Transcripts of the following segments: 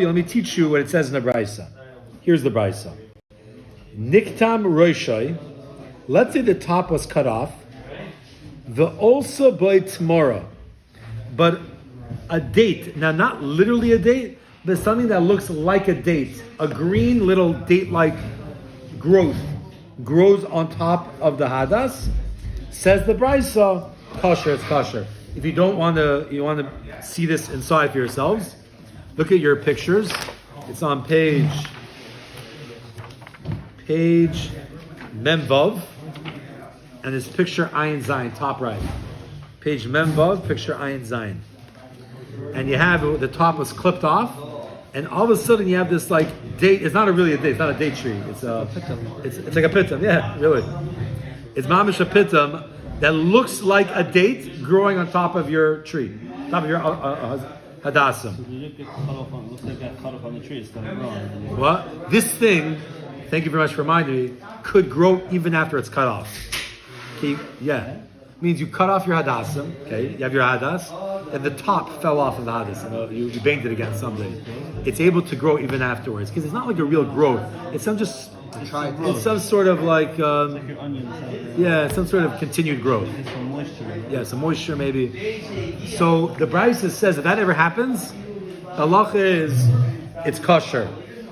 Let me teach you what it says in the Brisa. Here's the Brisa. Niktam roishai. Let's say the top was cut off. The also by tomorrow, but a date. Now, not literally a date, but something that looks like a date. A green little date-like growth grows on top of the hadas. Says the Brisa, kosher. It's kosher. If you don't want to, you want to see this inside for yourselves. Look at your pictures. It's on page Memvav, and it's picture Ayin Zayin, top right. Page Memvav, picture Ayin Zayin. And you have, the top was clipped off, and all of a sudden you have this like date. It's not really a date, it's not a date tree. It's like a pitum, yeah, really. It's mamish a pitum that looks like a date growing on top of your tree, top of your hadassah. So the lip looks like that cut off on the tree. It's not growing. What? This thing, thank you very much for reminding me, could grow even after it's cut off. Okay, yeah. Means you cut off your hadassah, okay, you have your hadas, and the top fell off of the hadas, you banged it against something. It's able to grow even afterwards, because it's not like a real growth. It's some just, it's some sort of like, yeah, some sort of continued growth. It's some moisture. Right? Yeah, some moisture maybe. So the Brisa says if that ever happens, the halacha is it's kosher.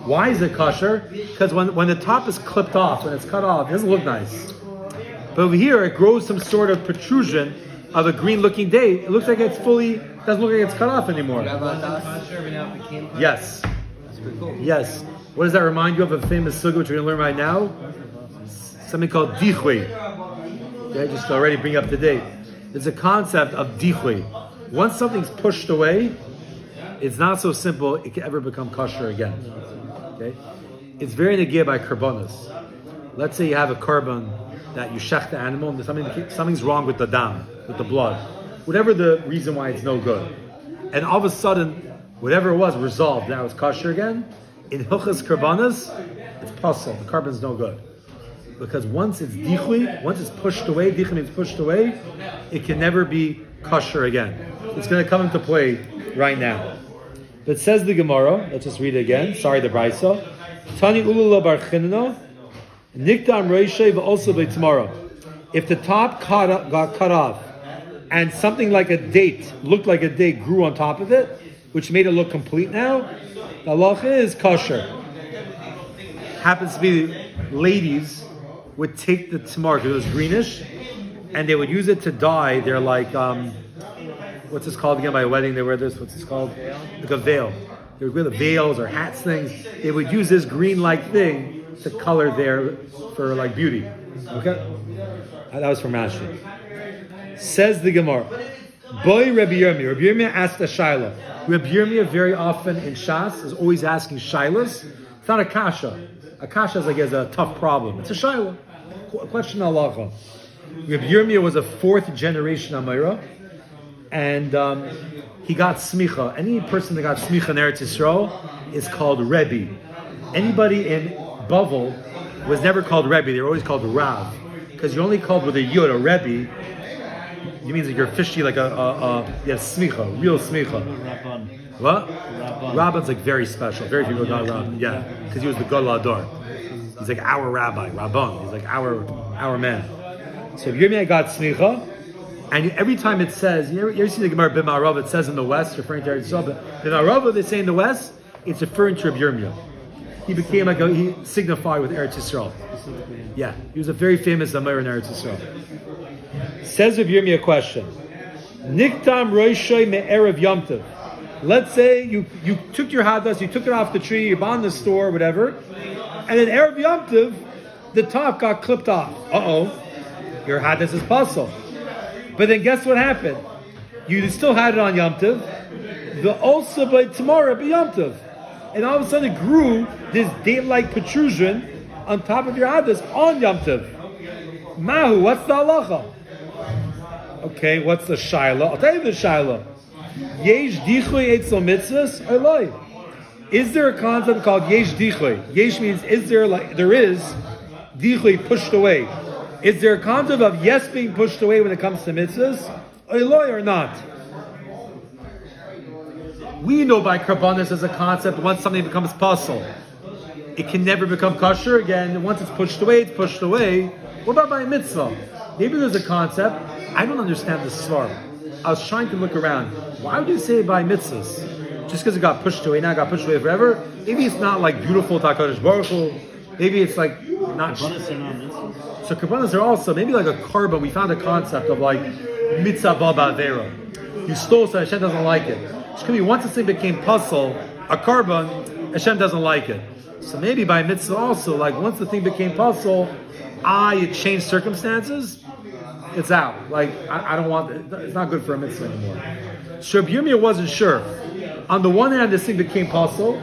Why is it kosher? Because when the top is clipped off, when it's cut off, it doesn't look nice. But over here, it grows some sort of protrusion of a green-looking date. It looks like it's doesn't look like it's cut off anymore. Yes. Yes. What does that remind you of? A famous sukkah which we're going to learn right now? Something called dichui. Okay, just to already bring up to date. There's a concept of dichui. Once something's pushed away, it's not so simple it can ever become kosher again. Okay? It's very negir by karbonos. Let's say you have a carbon that you shech the animal and something's wrong with the dam, with the blood. Whatever the reason why it's no good. And all of a sudden, whatever it was resolved, now it's kosher again. In Hilchas Karbanas, it's puzzle. The carbon's no good. Because once it's dichui, once it's pushed away, dichui means pushed away, it can never be kosher again. It's going to come into play right now. But says the Gemara, let's just read it again. Sorry, the Brisa. Tani ulula bar chinna, niktam reishay also by tomorrow. If the top got cut off, and something like a date, looked like a date, grew on top of it, which made it look complete now, the halacha is kosher. Happens to be ladies would take the tamar because it was greenish, and they would use it to dye. They're like, what's this called again? By a wedding, they wear this. What's this called? Like a veil. They would wear the veils or hats, things. They would use this green-like thing to color there for like beauty. Okay, that was from Rashi. Says the Gemara. Boy, Rabbi Yirmiyah. Rabbi Yirmiyah asked a shaila. Rabbi Yirmiyah very often in Shas is always asking shailas. It's not a kasha. A kasha is like a tough problem. It's a shaila. Question halacha. Rabbi Yirmiyah was a 4th generation Amira, and he got smicha. Any person that got smicha in Eretz Yisrael is called Rebbe. Anybody in Bavel was never called Rebbe. They were always called Rav, because you're only called with a yud, a Rebbe. It means that you're fishy, like smicha, real smicha. Rabban. What? Rabban. Rabban's like very special. Very few people got Rabban. Yeah, because he was the Gadol Ador. He's like our rabbi, Rabban. He's like our man. So Yirmiyah got smicha, and every time it says, you ever see the Gemara B'Ma'arav, it says in the West, referring to Eretz Yisrael, but B'Ma'arav, they say in the West, it's referring to Rabbi Yirmiyah. He became he signified with Eretz Yisrael. Yeah, he was a very famous Amir in Eretz Yisrael. Says Rabbi Yirmiyah a question. Niktam roishay me'erev yomtiv. Let's say you took your hadas, you took it off the tree, you bought in the store, whatever, and then erev yomtiv, the top got clipped off. Your hadas is puzzle. But then guess what happened? You still had it on yomtiv. The also by tomorrow be yomtiv. And all of a sudden it grew this date-like protrusion on top of your hadas on yomtiv. Mahu, what's the halacha? Okay, what's the shaila? I'll tell you the shaila. Yesh dichui etzel mitzvahs or loy? Is there a concept called yesh dichui? Yesh means there is dichui pushed away. Is there a concept of yes being pushed away when it comes to mitzvahs? Or loy or not? We know by karbanis as a concept, once something becomes pasul, it can never become kosher again. Once it's pushed away, it's pushed away. What about by mitzvah? Maybe there's a concept. I don't understand the svar. I was trying to look around. Why would you say by mitzvahs? Just because it got pushed away, now it got pushed away forever? Maybe it's not like beautiful to HaKadosh Baruch Hu. Maybe it's like not. So karbanos are also maybe like a carbon. We found a concept of like mitzvah ba'avera. You stole, so Hashem doesn't like it. It could be once this thing became puzzle, a carbon, Hashem doesn't like it. So maybe by mitzvah also, like once the thing became puzzle, it changed circumstances, it's out. Like I don't want it. It's not good for a mitzvah anymore. So Rabbi Yirmiyah wasn't sure. On the one hand, this thing became puzzle.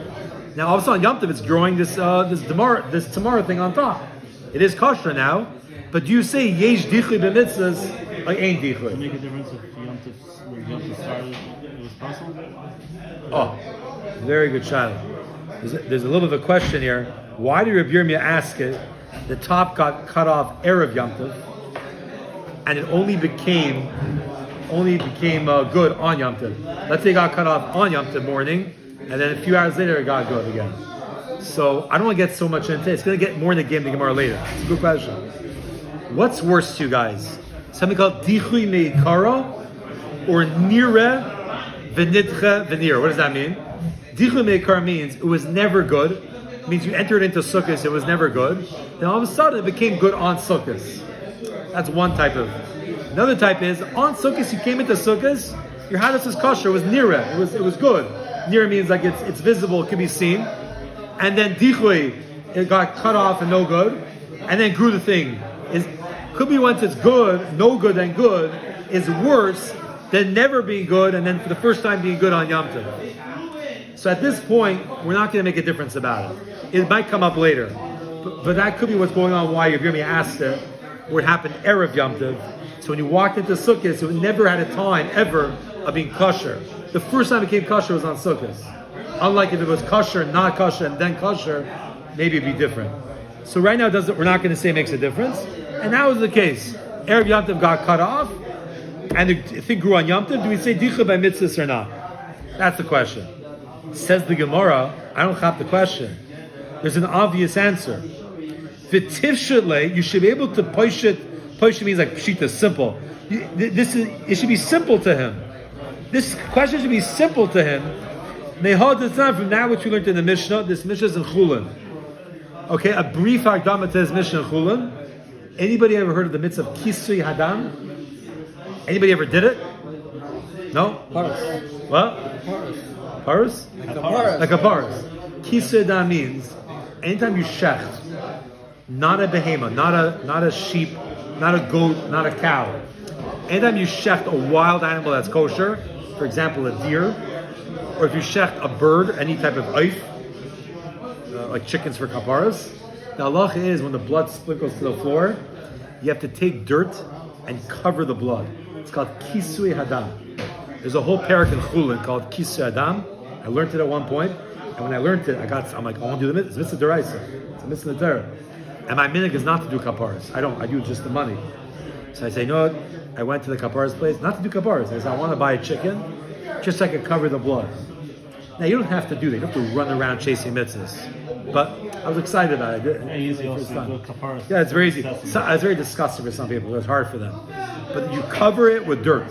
Now all of a sudden, Yom Tov, it's growing this tamara thing on top. It is kosher now, but do you say yesh dichlei b'mitzvahs or ain't dichlei? Does it make a difference if when Yom Tov started, it was possible? Oh, very good child. There's a little bit of a question here. Why did Rabbi Yirmiyah ask it? The top got cut off Erev Yom Tov, and it only became good on Yom Tov. Let's say it got cut off on Yom Tov morning, and then a few hours later it got good again. So I don't want to get so much into it. It's going to get more in the game the Gemara later. It's a good question. What's worse to you guys? Something called Dichui Meikara or Nire V'nidche V'nir. What does that mean? Dichui Meikara means it was never good. It means you entered into Sukkot, it was never good. Then all of a sudden it became good on Sukkot. That's one type of. Another type is on Sukkot you came into Sukkot, your hadith is kosher, it was Nire. It was good. Nire means like it's visible, it can be seen. And then Dichui, it got cut off and no good. And then grew the thing. Could be once it's good, no good and good, is worse than never being good and then for the first time being good on Yom Tov. So at this point, we're not going to make a difference about it. It might come up later. But that could be what's going on, why you're going to be asked it, what happened Erev Yom Tov. So when you walked into Sukkot, so it never had a time ever of being kosher. The first time it became kosher was on Sukkot. Unlike if it was kosher, not kosher, and then kosher, maybe it'd be different. So right now, we're not going to say it makes a difference. And that was the case. Erev Yom Tov got cut off, and the thing grew on Yom Tov. Do we say dicha by mitzvahs or not? That's the question. Says the Gemara, I don't have the question. There's an obvious answer. V'tivshetle, you should be able to push it. Push means like pshita, simple. It should be simple to him. This question should be simple to him. Mehad from that which we learned in the Mishnah. This Mishnah is in Chulin. Okay, a brief Hagdama to this Mishnah in Chulin. Anybody ever heard of the mitzvah of Kisui Hadam? Anybody ever did it? No? Paris. What? Paris? Like a paris. Kisui Hadam means anytime you shecht, not a behema, not a sheep, not a goat, not a cow. Anytime you shecht a wild animal that's kosher, for example a deer, or if you shecht a bird, any type of oif, like chickens for kaparas, the halacha is when the blood sprinkles to the floor, you have to take dirt and cover the blood. It's called Kisui Hadam. There's a whole parak in Chulin called Kisui Hadam. I learned it at one point, and when I learned it, I'm like, I want to do the mitzvah. It's mitzvah deraisa. It's a mitzvah Torah. And my minhag is not to do kaparas. I do just the money. So I say, you know what? I went to the kaparas place, not to do kaparas. I said, I want to buy a chicken, just so I can cover the blood. Now, you don't have to do that. You don't have to run around chasing mitzvahs. But I was excited about it. Yeah, easy also to do kaparas. Yeah, it's very easy. It's very disgusting for some people. It's hard for them. But you cover it with dirt.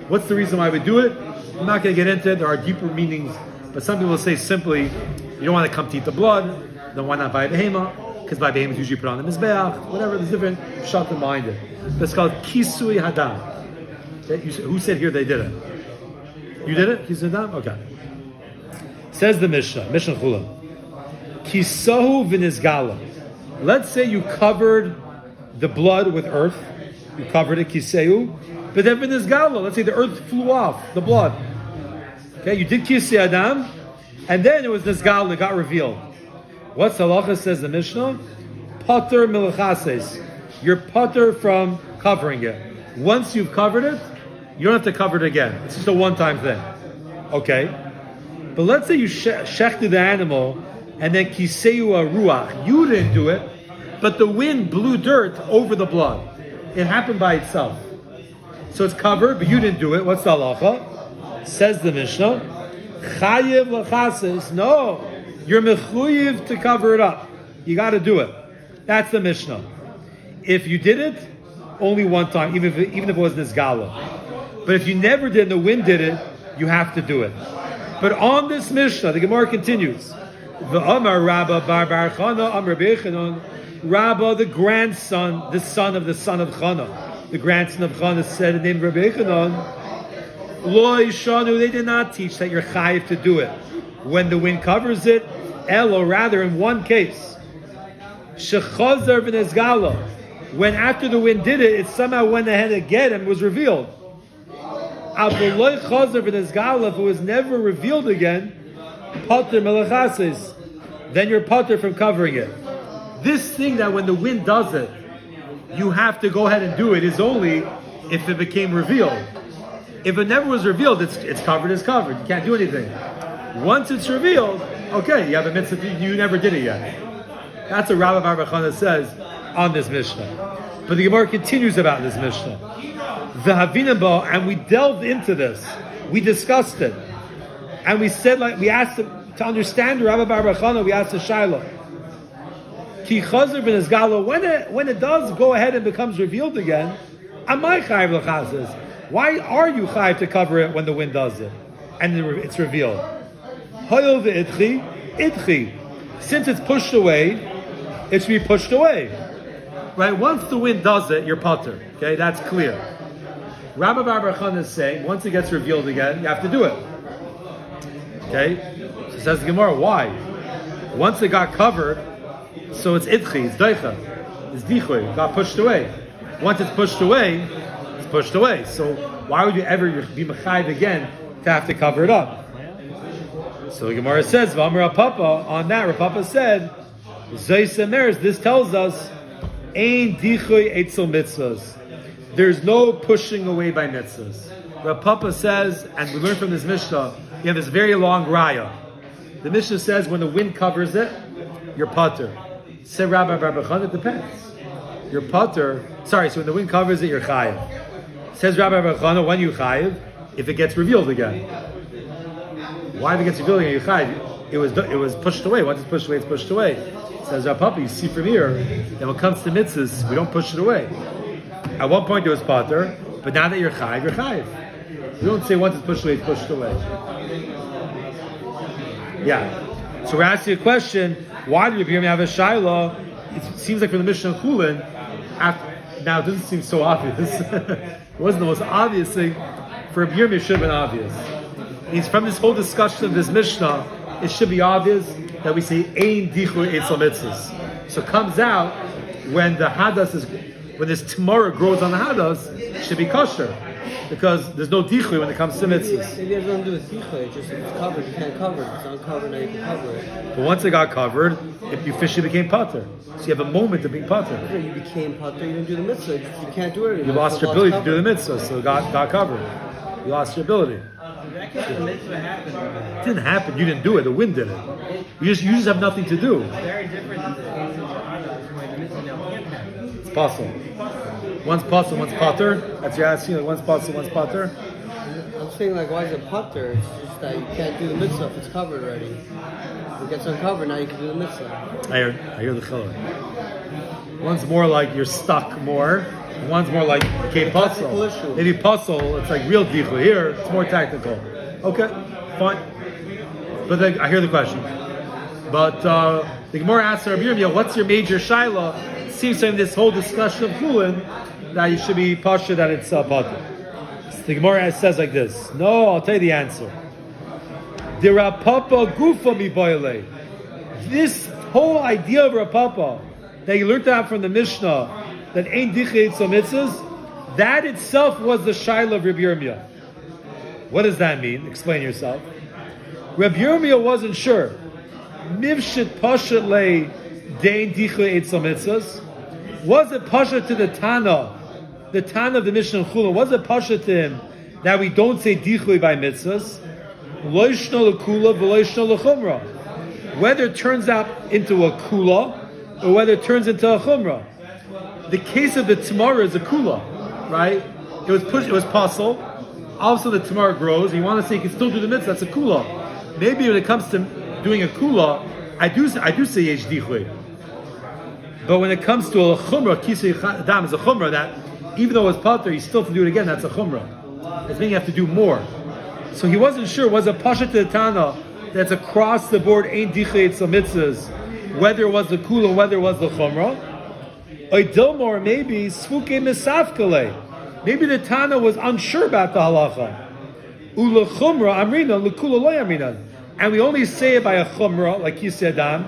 What's the reason why we do it? I'm not going to get into it. There are deeper meanings. But some people say simply, you don't want to come to eat the blood, then why not buy a behema? Because by behema is usually put on the mizbeach, whatever. There's different shot behind it. But it's called Kisui Hadam. Who said here they did it? You did it? Kisui Hadam? Okay. Says the Mishnah Chula. Kisahu v'nizgala. Let's say you covered the blood with earth. You covered it, kisehu. But then v'nizgala, let's say the earth flew off, the blood. Okay, you did kisei adam, and then it was nizgala, it got revealed. What's halacha, says the Mishnah? Pater milachases. You're pater from covering it. Once you've covered it, you don't have to cover it again. It's just a one-time thing. Okay? But let's say you shechted the animal, and then kiseu a ruach. You didn't do it, but the wind blew dirt over the blood. It happened by itself. So it's covered, but you didn't do it. What's the halacha? Says the Mishnah, Chayiv l'chasis. No, you're mechuyev to cover it up. You got to do it. That's the Mishnah. If you did it, only one time, even if it was nisgala. But if you never did and the wind did it, you have to do it. But on this Mishnah, the Gemara continues. The Amar Rabba Bar Bar Chana Amar Bechanon. Rabba, the grandson, the son of Chana, the grandson of Chana said in the name of Rabbi Bechanon, Lo Yishanu, they did not teach that you're chayiv to do it when the wind covers it. Or rather, in one case, Shechazar v'nezgala, when after the wind did it, it somehow went ahead again and was revealed. Avoloi chazar v'nezgala, if it was never revealed again, pater melachases, then you're pater from covering it. This thing that when the wind does it, you have to go ahead and do it is only if it became revealed. If it never was revealed, it's covered as covered. You can't do anything. Once it's revealed, okay, you have a mitzvah, you never did it yet. That's what Rabbi Bar Bachana says on this Mishnah. But the Gemara continues about this Mishnah. And we delved into this. We discussed it. And we said, we asked to understand Rabbi Bar Bachana, we asked the Shaila. Ki chazar v'nezgala, when it does go ahead and becomes revealed again, amai chayiv l'chazes. Why are you chayiv to cover it when the wind does it and it's revealed? Hoyel v'idchi. Since it's pushed away, it should be pushed away. Right? Once the wind does it, you're pater. Okay, that's clear. Rabbi Bar Bachana is saying, once it gets revealed again, you have to do it. Okay? So says the Gemara, why? Once it got covered, so it's idchi, it's doicha, it's dichoy, it got pushed away. Once it's pushed away, it's pushed away. So why would you ever be mechayiv again to have to cover it up? So the Gemara says, V'amar Rapapa, on that Rapapa said, this tells us, Ein dichoy etzel mitzvahs. There's no pushing away by mitzvahs. Rapapa says, and we learn from this Mishnah, you have this very long raya. The Mishnah says when the wind covers it, you're pater. Say Rabbi Bar Bachana, it depends. You're pater. Sorry, so when the wind covers it, you're chayiv. Says Rabbi Bar Bachana, when you chayiv, if it gets revealed again. Why if it gets revealed again, you chayiv? It was pushed away. Once it's pushed away, it's pushed away. Says Rapapa, you see from here, that when it comes to mitzvahs, we don't push it away. At one point it was pater, but now that you're chayiv, you're chayiv. We don't say once it's pushed away, it's pushed away. Yeah. So we're asking a question, why do Rabbi Yirmiyah have a shaila? It seems like from the Mishnah Chulin, now it doesn't seem so obvious. It wasn't the most obvious thing. For Rabbi Yirmiyah, it should have been obvious. It's from this whole discussion of this Mishnah, it should be obvious that we say Ein Dichu Eitzel Mitzvahs. So it comes out when the hadas is, when this tamara grows on the hadas, it should be kosher. Because there's no dichu when it comes to mitzvahs. Maybe it has nothing to do with dichu, just if it's covered, you can't cover it. If it's uncovered, now you can cover it. But once it got covered, you officially became pater. So you have a moment of being pater. Yeah, you became pater, you didn't do the mitzvah, you can't do it anymore. You lost your ability to do the mitzvah, so it got covered. You lost your ability. That case, the mitzvah happened. It didn't happen, you didn't do it, the wind did it. You just have nothing to do. Very different than the case of Hana, where the mitzvah now can't happen. It's possible. One's pasul, one's pater. That's your asking, like one's pasul, one's pater. I'm saying, why is it pater? It's just that you can't do the mitzvah if it's covered already. If it gets uncovered, now you can do the mitzvah. I hear the chillah. One's more like you're stuck more. One's more like became pasul. Maybe pasul, it's like real dichu. Here, it's more technical. Okay, fine. But I hear the question. But the Gemara asks Rabbi Yirmiyah, what's your major shaila? It seems like this whole discussion of Chulin that you should be pasha that it's pater. The Gemara says like this. No, I'll tell you the answer. The Rapapa gufa mi boile. This whole idea of Rapapa that you learned out from the Mishnah that ain't dichet so mitzvahs, that itself was the shaila of Rabbi Yirmiyah. What does that mean? Explain yourself. Rabbi Yirmiyah wasn't sure. Mivshit pasha le dein dichet so mitzvahs. Was it pasha to the Tana of the Mishnah Chulin? Was it pasha to him that we don't say dichet by mitzvahs? Lo yishno lekula v'lo yishno lechumra. Whether it turns out into a kula or whether it turns into a chumra. The case of the tamara is a kula, right? It was pasul. Also, the tamara grows. And you want to say you can still do the mitzvah. That's a kula. maybe when it comes to doing a kula, I do say yesh dichui. But when it comes to a chumrah, kisei adam is a chumrah that even though it's pater, you still have to do it again. That's a chumrah. It's meaning you have to do more. So he wasn't sure. Was a pasha to the Tana that's across the board ain't dichui etzal mitzvahs, whether it was the kula, whether it was the chumrah. Or Dilmor, maybe svuke misafkale. Maybe the Tana was unsure about the halacha. Ula chumrah amrina, lekula loy amrina. And we only say it by a chumrah, like kisei adam,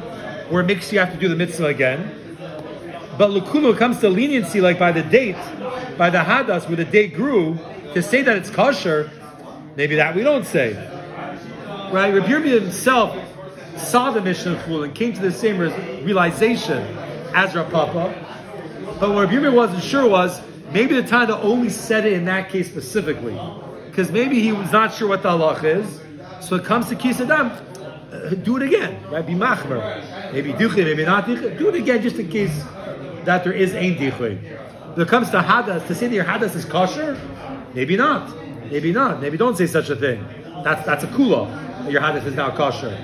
where it makes you have to do the mitzvah again. But lekula comes to leniency, like by the date, by the hadas, where the date grew, to say that it's kosher, maybe that we don't say. Right? Rabbi Yirmiyah himself saw the Mishnah Chul and came to the same realization as Rav Papa. But what Rabbi Yirmiyah wasn't sure was, maybe the Tana only said it in that case specifically. Because maybe he was not sure what the halach is. So it comes to kisei adam, do it again. Right? Be machmer. Maybe dichui, maybe not dichui. Do it again just in case that there is ein dichui. When it comes to hadas, to say that your hadas is kosher, maybe not. Maybe not. Maybe don't say such a thing. That's a kula. Your hadas is now kosher.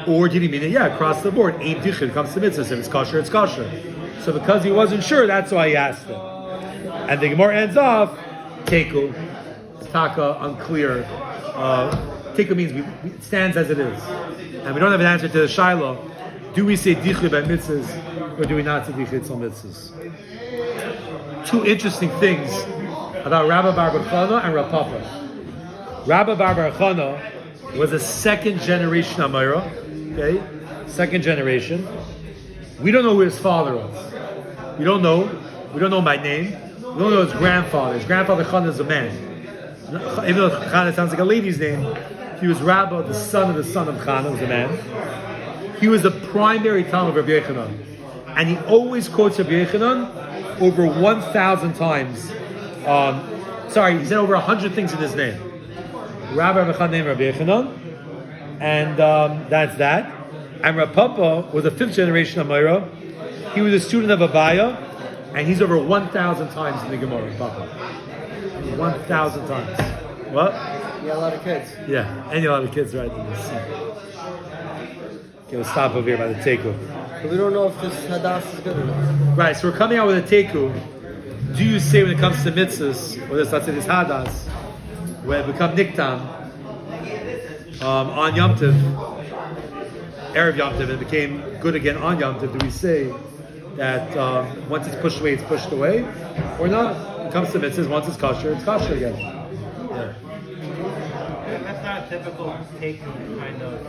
Or did he mean it? Yeah, across the board. Ein dichui comes to mitzvahs. If it's kosher, it's kosher. So because he wasn't sure, that's why he asked it. And the Gemara ends off, teku, taka, unclear. Teku means it stands as it is. And we don't have an answer to the Shiloh. Do we say dichui by mitzvahs, or do we not say dichui etzal mitzvahs? Two interesting things about Rabbi Bar Bar Chana and Rav Papa. Rabbi Bar Bar Chana was a second generation Amira, okay? Second generation. We don't know who his father was. We don't know by name. We don't know his grandfather. His grandfather Chana is a man. Even though Chana sounds like a lady's name, he was Rabbi, the son of Chana, was a man. He was the primary Talmud of Rabbi Yochanan. And he always quotes Rabbi Yochanan over 1,000 times. He said over 100 things in his name. Rabbi Yochanan named Rabbi Yochanan. And that's that. And Rav Papa was a fifth generation Amira. He was a student of Abaya, and he's over 1,000 times in the Gemara. Rav Papa, 1,000 times. What? You got a lot of kids. Yeah, and you have a lot of kids, right? Okay, we'll stop over here by the teku. But we don't know if this hadas is good or not. Right, so we're coming out with a teku. Do you say when it comes to mitzvahs, or let's say this hadas, when it becomes niktam on Yom Tov, Erev Yom Tov, and it became good again on Yom Tov, do we say that once it's pushed away, it's pushed away? Or not? When it comes to mitzvahs, once it's kosher again. Yeah. That's not a typical take kind of